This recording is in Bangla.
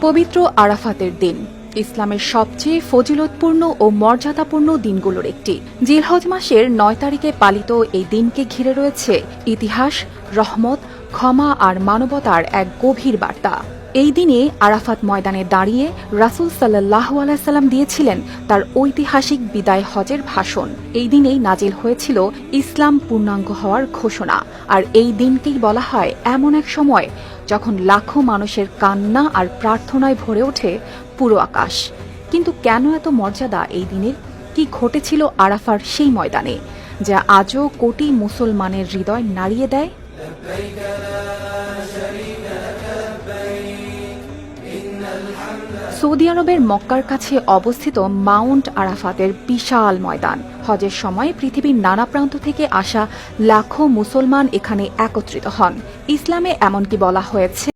পবিত্র আরাফাতের দিন ইসলামের সবচেয়ে ফজিলতপূর্ণ ও মর্যাদাপূর্ণ দিনগুলোর একটি। জিলহজ মাসের ৯ তারিখে পালিত এই দিনকে ঘিরে রয়েছে ইতিহাস, রহমত, ক্ষমা আর মানবতার এক গভীর বার্তা। এই দিনে আরাফাত ময়দানে দাঁড়িয়ে রাসূল সাল্লাল্লাহু আলাইহি সাল্লাম দিয়েছিলেন তার ঐতিহাসিক বিদায় হজের ভাষণ। এই দিনেই নাজিল হয়েছিল ইসলাম পূর্ণাঙ্গ হওয়ার ঘোষণা। আর এই দিনকেই বলা হয় এমন এক সময় যখন লাখো মানুষের কান্না আর প্রার্থনায় ভরে ওঠে পুরো আকাশ। কিন্তু কেন এত মর্যাদা এই দিনের? কি ঘটেছিল আরাফার সেই ময়দানে যা আজও কোটি মুসলমানের হৃদয় নাড়িয়ে দেয়? সৌদি আরবের মক্কার কাছে অবস্থিত মাউন্ট আরাফাতের বিশাল ময়দান। হজের সময় পৃথিবীর নানা প্রান্ত থেকে আসা লাখো মুসলমান এখানে একত্রিত হন। ইসলামে এমনকি বলা হয়েছে